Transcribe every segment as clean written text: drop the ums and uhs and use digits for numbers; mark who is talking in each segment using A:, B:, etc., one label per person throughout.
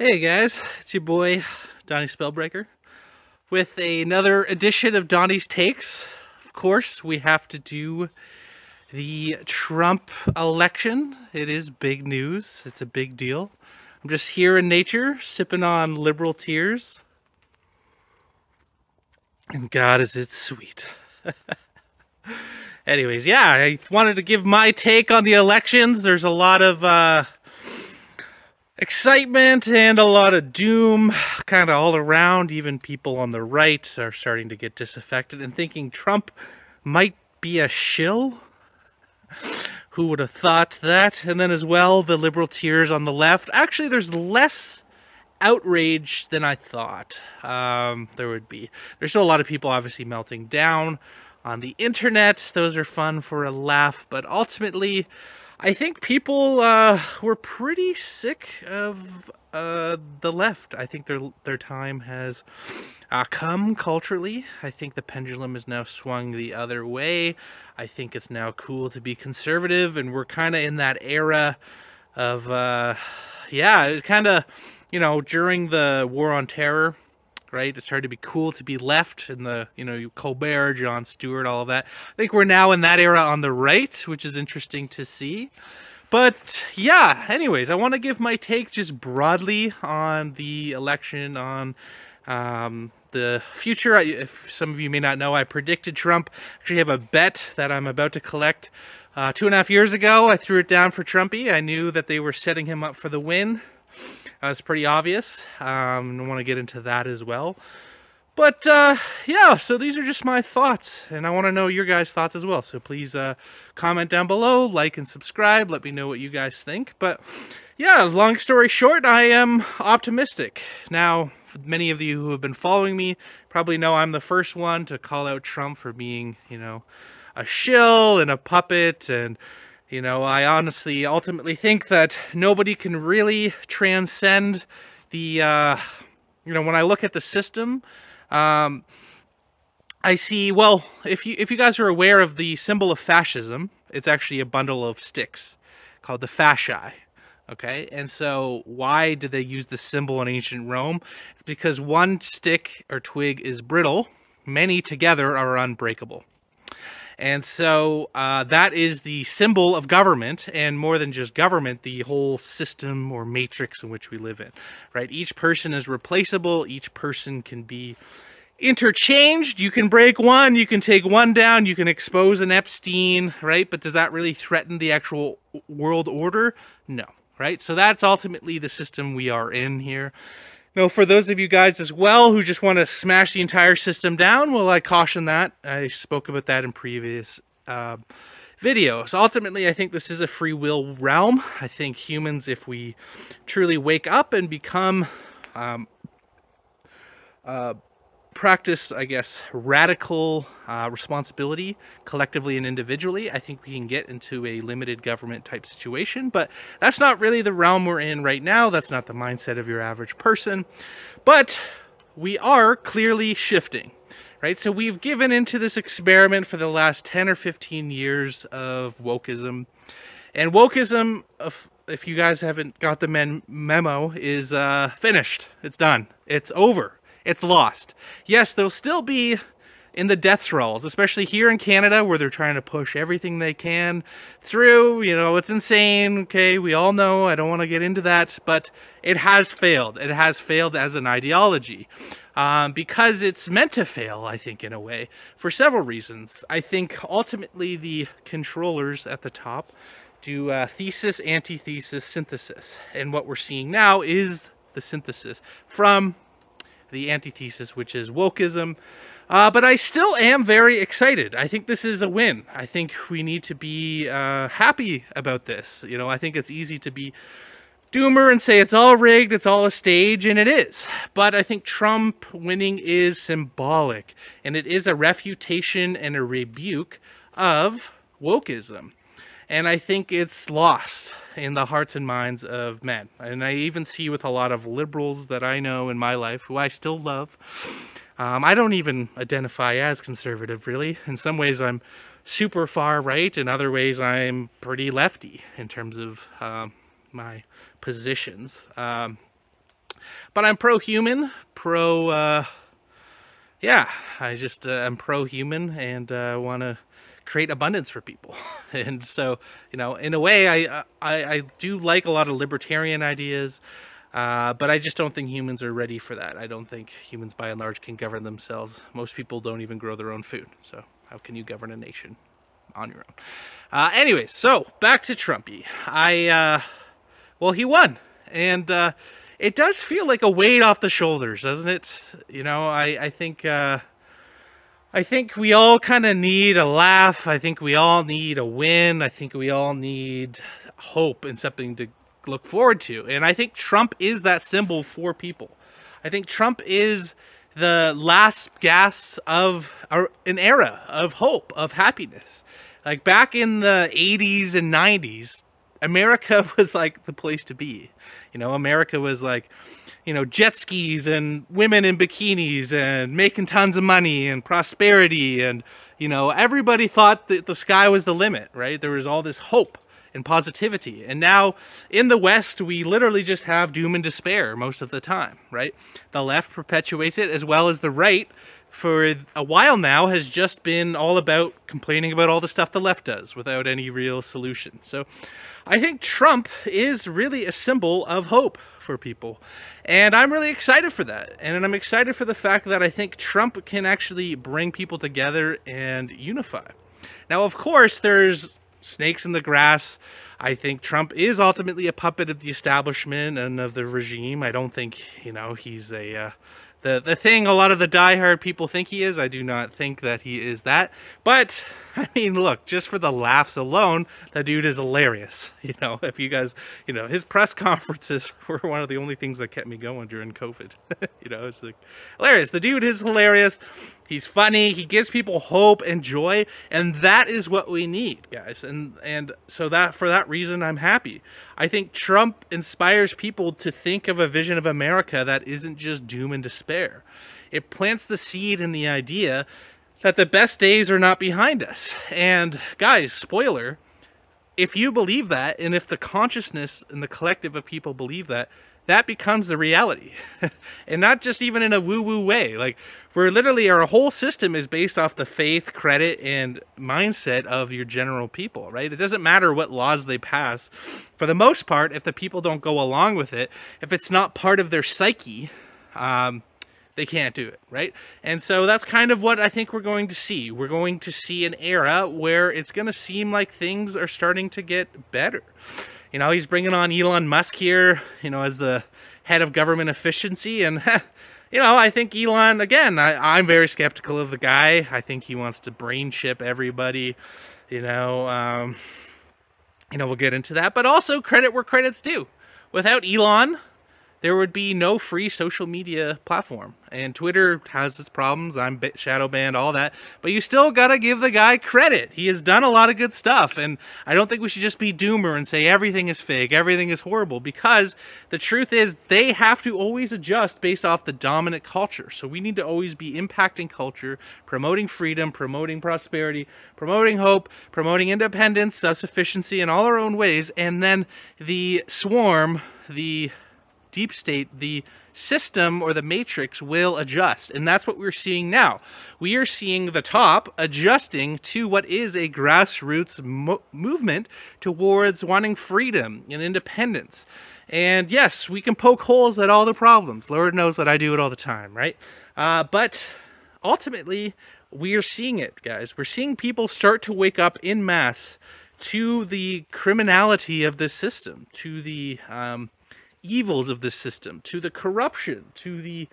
A: Hey guys, it's your boy Donny Spellbreaker with another edition of Donny's Takes. Of course, we have to do the Trump election. It is big news. It's a big deal. I'm just here in nature, sipping on liberal tears. And God, is it sweet. Anyways, yeah, I wanted to give my take on the elections. There's a lot of excitement and a lot of doom kind of all around. Even people on the right are starting to get disaffected and thinking Trump might be a shill. Who would have thought that? And then as well, the liberal tears on the left. Actually, there's less outrage than I thought there would be. There's still a lot of people obviously melting down on the internet. Those are fun for a laugh, but ultimately I think people were pretty sick of the left. I think their time has come culturally. I think the pendulum is now swung the other way. I think it's now cool to be conservative, and we're kind of in that era of, yeah, it kind of, during the War on Terror, right? It started to be cool to be left in the, Colbert, Jon Stewart, all of that. I think we're now in that era on the right, which is interesting to see. But yeah, anyways, I want to give my take just broadly on the election, on the future. If some of you may not know, I predicted Trump. Actually have a bet that I'm about to collect 2.5 years ago. I threw it down for Trumpy. I knew that they were setting him up for the win. It's pretty obvious. I want to get into that as well. But yeah, so these are just my thoughts, and I want to know your guys' thoughts as well. So please comment down below, like and subscribe. Let me know what you guys think. But yeah, long story short, I am optimistic. Now, for many of you who have been following me probably know I'm the first one to call out Trump for being, a shill and a puppet, and I honestly ultimately think that nobody can really transcend the, when I look at the system, I see, well, if you guys are aware of the symbol of fascism, it's actually a bundle of sticks called the fasci. Okay, and so why did they use the symbol in ancient Rome? It's because one stick or twig is brittle, many together are unbreakable. And so that is the symbol of government, and more than just government, the whole system or matrix in which we live in, right? Each person is replaceable. Each person can be interchanged. You can break one, you can take one down, you can expose an Epstein, right? But does that really threaten the actual world order? No, right? So that's ultimately the system we are in here. Now, for those of you guys as well who just want to smash the entire system down, well, I caution that. I spoke about that in previous videos. Ultimately, I think this is a free will realm. I think humans, if we truly wake up and become practice, I guess, radical responsibility collectively and individually, I think we can get into a limited government type situation. But that's not really the realm we're in right now. That's not the mindset of your average person. But we are clearly shifting, right? So we've given into this experiment for the last 10 or 15 years of wokeism. And wokeism, if you guys haven't got the memo, is finished. It's done. It's over. It's lost. Yes, they'll still be in the death rolls, especially here in Canada, where they're trying to push everything they can through. It's insane. Okay, we all know. I don't want to get into that, but it has failed. It has failed as an ideology because it's meant to fail, I think, in a way, for several reasons. I think ultimately the controllers at the top do thesis, antithesis, synthesis. And what we're seeing now is the synthesis from the antithesis, which is wokeism. But I still am very excited. I think this is a win. I think we need to be happy about this. I think it's easy to be doomer and say it's all rigged, it's all a stage, and it is. But I think Trump winning is symbolic, and it is a refutation and a rebuke of wokeism. And I think it's lost in the hearts and minds of men. And I even see with a lot of liberals that I know in my life, who I still love. I don't even identify as conservative, really. In some ways, I'm super far right. In other ways, I'm pretty lefty in terms of my positions. But I'm pro-human, yeah, I just I'm pro-human and want to create abundance for people. And so, in a way, I do like a lot of libertarian ideas, but I just don't think humans are ready for that. I don't think humans, by and large, can govern themselves. Most people don't even grow their own food. So how can you govern a nation on your own? Anyways, so back to Trumpy. Well, he won. And it does feel like a weight off the shoulders, doesn't it? I think we all kind of need a laugh. I think we all need a win. I think we all need hope and something to look forward to. And I think Trump is that symbol for people. I think Trump is the last gasps of an era of hope, of happiness. Like back in the 80s and 90s, America was like the place to be. America was like, jet skis and women in bikinis and making tons of money and prosperity. And, everybody thought that the sky was the limit, right? There was all this hope and positivity. And now in the West, we literally just have doom and despair most of the time, right? The left perpetuates it, as well as the right for a while now has just been all about complaining about all the stuff the left does without any real solution. So I think Trump is really a symbol of hope for people. And I'm really excited for that. And I'm excited for the fact that I think Trump can actually bring people together and unify. Now, of course, there's snakes in the grass. I think Trump is ultimately a puppet of the establishment and of the regime. I don't think, he's the thing a lot of the diehard people think he is. I do not think that he is that. But, I mean, look, just for the laughs alone, the dude is hilarious. If you guys, his press conferences were one of the only things that kept me going during COVID. It's like hilarious. The dude is hilarious. He's funny. He gives people hope and joy. And that is what we need, guys. And so that for that reason, I'm happy. I think Trump inspires people to think of a vision of America that isn't just doom and despair. It plants the seed in the idea that the best days are not behind us. And guys, spoiler, if you believe that, and if the consciousness and the collective of people believe that, that becomes the reality. And not just even in a woo-woo way. Like, we're literally, our whole system is based off the faith, credit, and mindset of your general people, right? It doesn't matter what laws they pass. For the most part, if the people don't go along with it, if it's not part of their psyche, they can't do it, right? And so that's kind of what I think we're going to see. We're going to see an era where it's going to seem like things are starting to get better. He's bringing on Elon Musk here, as the head of government efficiency. And, I think Elon, again, I'm very skeptical of the guy. I think he wants to brain chip everybody, we'll get into that. But also credit where credit's due. Without Elon, there would be no free social media platform. And Twitter has its problems. I'm shadow banned, all that. But you still gotta give the guy credit. He has done a lot of good stuff. And I don't think we should just be doomer and say everything is fake, everything is horrible. Because the truth is, they have to always adjust based off the dominant culture. So we need to always be impacting culture, promoting freedom, promoting prosperity, promoting hope, promoting independence, self-sufficiency in all our own ways. And then the swarm, the deep state, the system or the matrix will adjust. And that's what we're seeing now. We are seeing the top adjusting to what is a grassroots movement towards wanting freedom and independence. And yes, we can poke holes at all the problems. Lord knows that I do it all the time, right? But ultimately, we are seeing it, guys. We're seeing people start to wake up en masse to the criminality of this system, to the evils of this system, to the corruption, to the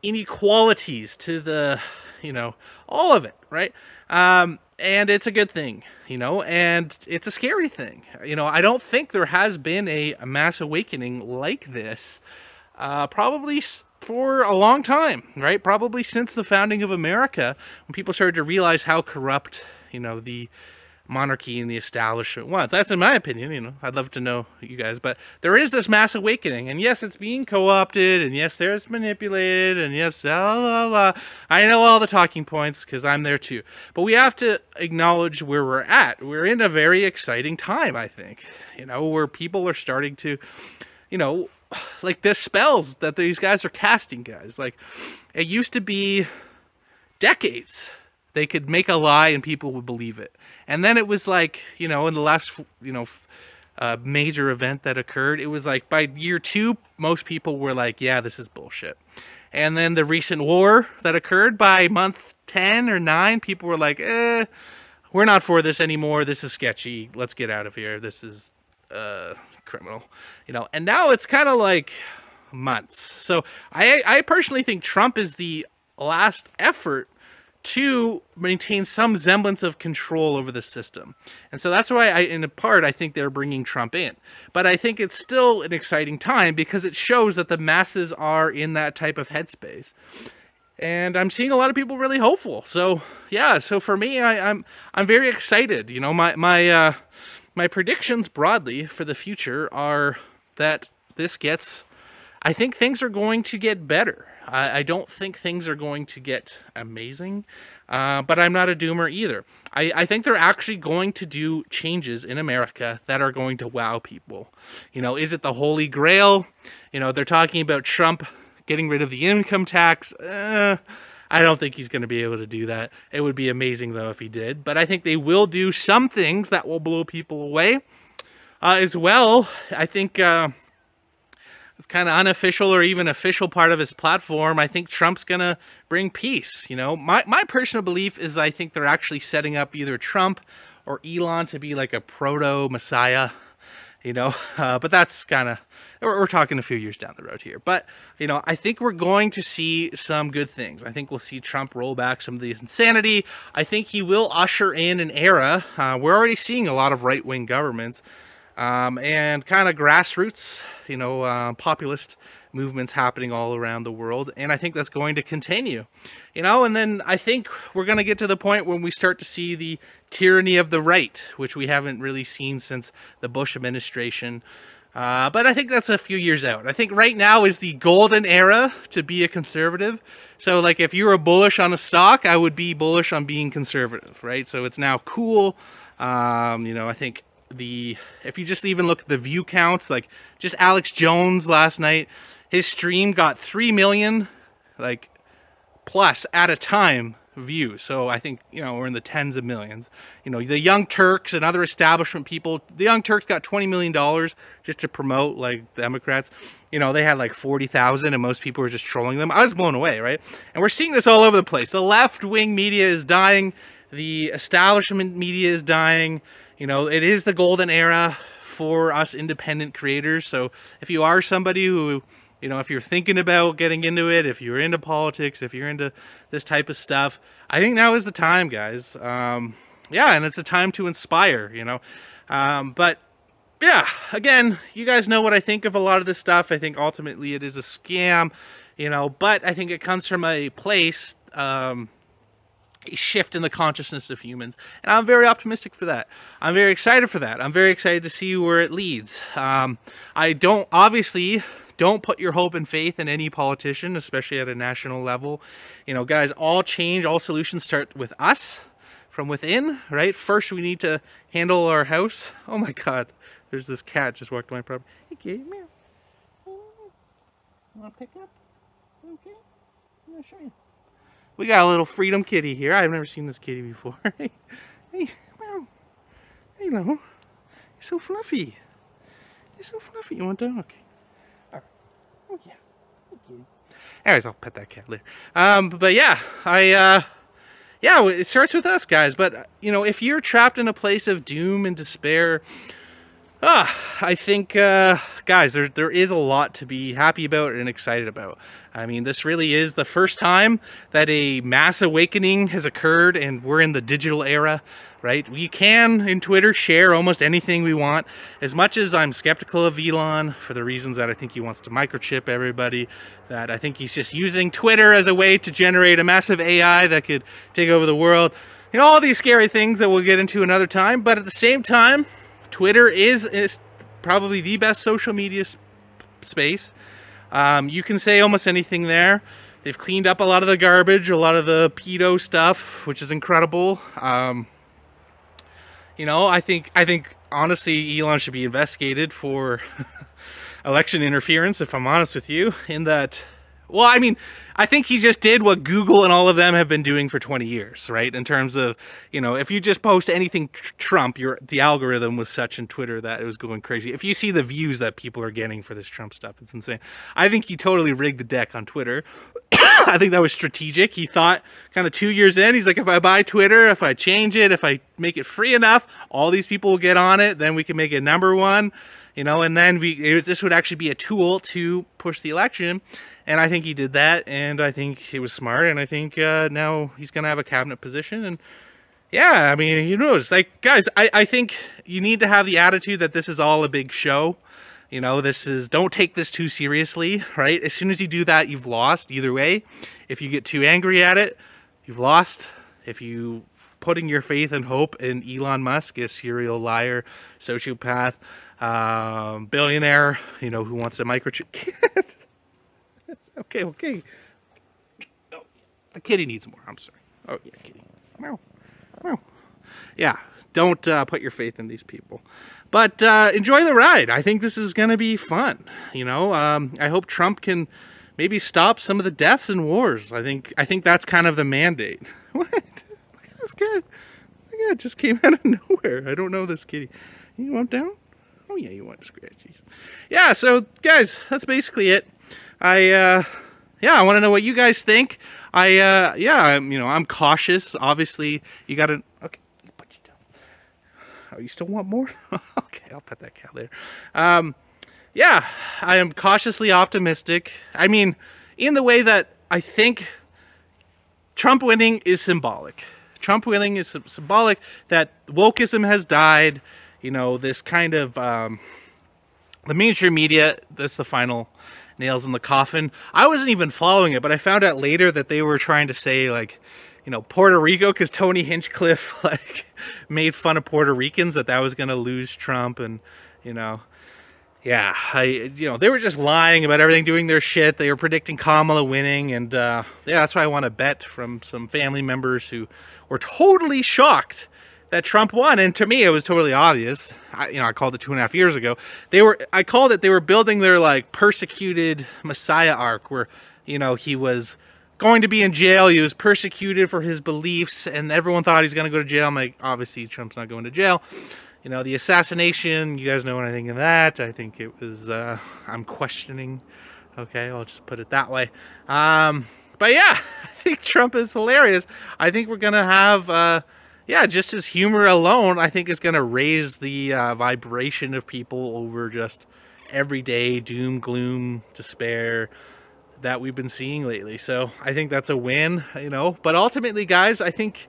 A: inequalities, to the, all of it, right? And it's a good thing, and it's a scary thing. I don't think there has been a mass awakening like this, probably for a long time, right? Probably since the founding of America, when people started to realize how corrupt, the monarchy and the establishment was. That's in my opinion, I'd love to know you guys, but there is this mass awakening, and yes, it's being co-opted, and yes, there's manipulated, and yes, blah, blah, blah. I know all the talking points because I'm there too, but we have to acknowledge where we're at. We're in a very exciting time, I think, where people are starting to, like the spells that these guys are casting, guys. Like, it used to be decades they could make a lie and people would believe it. And then it was like, you know, in the last, you know, major event that occurred, it was like by year 2, most people were like, yeah, this is bullshit. And then the recent war that occurred, by month 10 or 9, people were like, we're not for this anymore. This is sketchy. Let's get out of here. This is criminal, you know. And now it's kind of like months. So I personally think Trump is the last effort to maintain some semblance of control over the system. And so that's why in a part, I think they're bringing Trump in. But I think it's still an exciting time because it shows that the masses are in that type of headspace. And I'm seeing a lot of people really hopeful. So yeah, so for me, I'm very excited. You know, my predictions broadly for the future are that this gets, I think things are going to get better. I don't think things are going to get amazing, but I'm not a doomer either. I think they're actually going to do changes in America that are going to wow people. You know, is it the Holy Grail? You know, they're talking about Trump getting rid of the income tax. I don't think he's going to be able to do that. It would be amazing, though, if he did. But I think they will do some things that will blow people away. As well, I think it's kind of unofficial or even official part of his platform. I think Trump's going to bring peace. You know, my personal belief is I think they're actually setting up either Trump or Elon to be like a Proto Messiah, you know, but that's kind of, we're talking a few years down the road here. But, you know, I think we're going to see some good things. I think we'll see Trump roll back some of the insanity. I think he will usher in an era. We're already seeing a lot of right-wing governments and kind of grassroots, you know, populist movements happening all around the world. And I think that's going to continue, you know, and then I think we're going to get to the point when we start to see the tyranny of the right, which we haven't really seen since the Bush administration. But I think that's a few years out. I think right now is the golden era to be a conservative. So like if you were bullish on a stock, I would be bullish on being conservative, right? So it's now cool. You know, I think if you just even look at the view counts, like just Alex Jones last night, his stream got 3 million like plus at a time views. So I think, you know, we're in the tens of millions. You know, the Young Turks and other establishment people, the Young Turks got $20 million just to promote like Democrats. You know, they had like 40,000 and most people were just trolling them. I was blown away, right? And we're seeing this all over the place. The left-wing media is dying. The establishment media is dying. You know, it is the golden era for us independent creators. So if you are somebody who, you know, if you're thinking about getting into it, if you're into politics, if you're into this type of stuff, I think now is the time, guys. Yeah, and it's a time to inspire, you know. But yeah, again, you guys know what I think of a lot of this stuff. I think ultimately it is a scam, you know, but I think it comes from a place, a shift in the consciousness of humans, and I'm very optimistic for that. I'm very excited for that. I'm very excited to see where it leads. I don't put your hope and faith in any politician, especially at a national level. You know, guys, all change, all solutions start with us, from within, right? First, we need to handle our house. Oh my God, there's this cat just walked on my property. Hey, kitty, meow. You want to pick up? Okay, I'm going to show you. We got a little freedom kitty here. I've never seen this kitty before. Hey, meow. Hello. You're so fluffy. You're so fluffy. You want to? Okay. All right. Oh, yeah. Okay. Anyways, I'll pet that cat later. But yeah, yeah, it starts with us, guys. But, you know, if you're trapped in a place of doom and despair, I think, guys, there is a lot to be happy about and excited about. I mean, this really is the first time that a mass awakening has occurred, and we're in the digital era, right? We can, in Twitter, share almost anything we want. As much as I'm skeptical of Elon for the reasons that I think he wants to microchip everybody, that I think he's just using Twitter as a way to generate a massive AI that could take over the world. You know, all these scary things that we'll get into another time, but at the same time, Twitter is probably the best social media space. You can say almost anything there. They've cleaned up a lot of the garbage, a lot of the pedo stuff, which is incredible. You know, I think honestly, Elon should be investigated for election interference, if I'm honest with you, in that, well, I mean, I think he just did what Google and all of them have been doing for 20 years, right? In terms of, you know, if you just post anything Trump, the algorithm was such in Twitter that it was going crazy. If you see the views that people are getting for this Trump stuff, it's insane. I think he totally rigged the deck on Twitter. I think that was strategic. He thought kind of 2 years in, he's like, if I buy Twitter, if I change it, if I make it free enough, all these people will get on it. Then we can make it #1, you know, and then this would actually be a tool to push the election. And I think he did that, and I think he was smart, and I think now he's going to have a cabinet position. And yeah, I mean, who knows? Like, guys, I think you need to have the attitude that this is all a big show. You know, don't take this too seriously, right? As soon as you do that, you've lost either way. If you get too angry at it, you've lost. If you putting your faith and hope in Elon Musk, a serial liar, sociopath, billionaire, you know, who wants to microchip. Okay. Oh, the kitty needs more. I'm sorry. Oh, yeah, kitty. Meow. Meow. Yeah, don't put your faith in these people. But enjoy the ride. I think this is going to be fun. You know, I hope Trump can maybe stop some of the deaths and wars. I think that's kind of the mandate. What? Look at this guy. Look at it, just came out of nowhere. I don't know this kitty. You want down? Oh, yeah, you want scratchies. Yeah, so, guys, that's basically it. I want to know what you guys think. I'm cautious. Obviously, you got to, okay, put you down. Oh, you still want more? Okay, I'll pet that cat later. Yeah, I am cautiously optimistic. I mean, in the way that I think Trump winning is symbolic. Trump winning is symbolic that wokeism has died. You know, this kind of, the mainstream media, that's the final nails in the coffin. I wasn't even following it, but I found out later that they were trying to say, like, you know, Puerto Rico, because Tony Hinchcliffe, like, made fun of Puerto Ricans, that was going to lose Trump, and, you know, yeah, they were just lying about everything, doing their shit. They were predicting Kamala winning, and, yeah, that's why I want to bet from some family members who were totally shocked that Trump won. And to me, it was totally obvious. I called it 2.5 years ago. They were building their, like, persecuted Messiah arc, where, you know, he was going to be in jail. He was persecuted for his beliefs, and everyone thought he's going to go to jail. I'm like, obviously, Trump's not going to jail. You know, the assassination, you guys know what I think of that. I think it was, I'm questioning. Okay, I'll just put it that way. But yeah, I think Trump is hilarious. I think we're going to have, yeah, just his humor alone, I think, is going to raise the vibration of people over just everyday doom, gloom, despair that we've been seeing lately. So I think that's a win, you know. But ultimately, guys, I think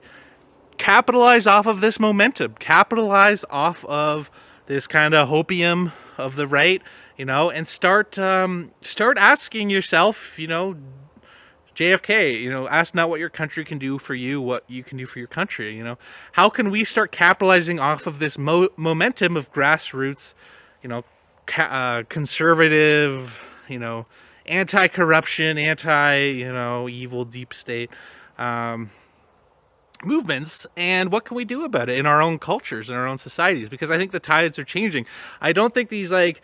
A: capitalize off of this momentum. Capitalize off of this kind of hopium of the right, you know, and start asking yourself, you know, JFK, you know, ask not what your country can do for you, what you can do for your country, you know. How can we start capitalizing off of this momentum of grassroots, you know, conservative, you know, anti-corruption, you know, evil deep state movements, and what can we do about it in our own cultures, in our own societies? Because I think the tides are changing. I don't think these, like,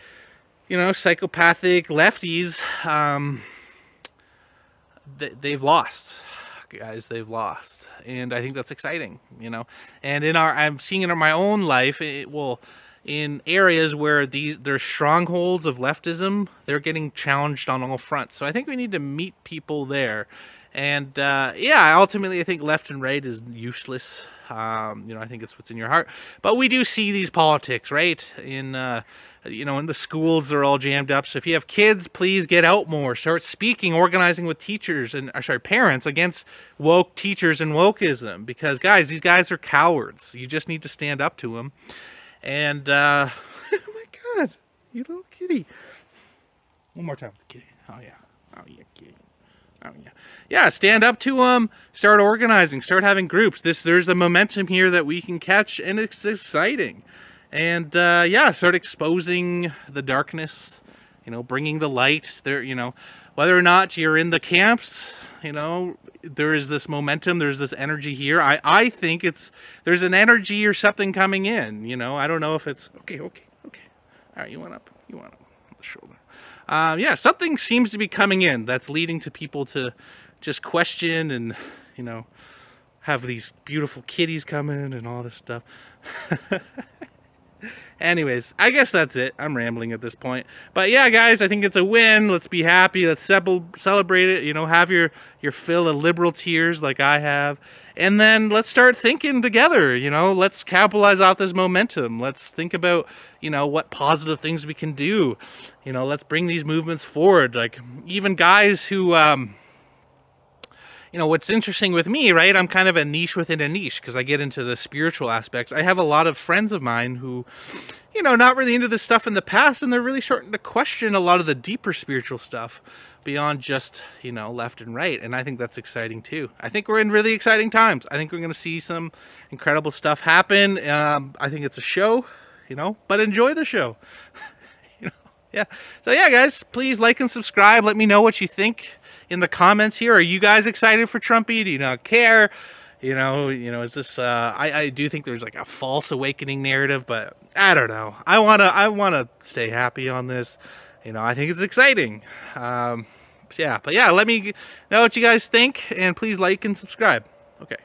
A: you know, psychopathic lefties, they've lost, guys. They've lost, and I think that's exciting, you know. And I'm seeing it in my own life. In areas where there's strongholds of leftism, they're getting challenged on all fronts. So I think we need to meet people there. And yeah, ultimately, I think left and right is useless. You know, I think it's what's in your heart. But we do see these politics, right? You know, in the schools, they're all jammed up. So if you have kids, please get out more. Start speaking, organizing with teachers and, parents against woke teachers and wokeism. Because, guys, these guys are cowards. You just need to stand up to them. And, oh my God, you little kitty. One more time with the kitty. Oh, yeah. Oh, yeah, kitty. Oh, yeah. Yeah, stand up to them. Start organizing. Start having groups. There's a momentum here that we can catch, and it's exciting. And, yeah, start exposing the darkness, you know, bringing the light there, you know, whether or not you're in the camps, you know, there is this momentum, there's this energy here. I think there's an energy or something coming in, you know. I don't know if it's, okay. All right, you want up on the shoulder. Yeah, something seems to be coming in that's leading to people to just question and, you know, have these beautiful kitties come in and all this stuff. Anyways, I guess that's it. I'm rambling at this point. But yeah, guys, I think it's a win. Let's be happy. Let's celebrate it. You know, have your fill of liberal tears like I have. And then let's start thinking together, you know, let's capitalize off this momentum. Let's think about, you know, what positive things we can do. You know, let's bring these movements forward. Like even guys who, you know, what's interesting with me, right? I'm kind of a niche within a niche because I get into the spiritual aspects. I have a lot of friends of mine who, you know, not really into this stuff in the past, and they're really starting to question a lot of the deeper spiritual stuff beyond just, you know, left and right. And I think that's exciting too. I think we're in really exciting times. I think we're going to see some incredible stuff happen. I think it's a show, you know, but enjoy the show. You know, yeah. So yeah, guys, please like and subscribe. Let me know what you think in the comments here. Are you guys excited for Trumpy? Do you not care? You know, is this, I do think there's like a false awakening narrative, but I don't know. I wanna stay happy on this. You know, I think it's exciting. So yeah, but yeah, let me know what you guys think, and please like and subscribe. Okay.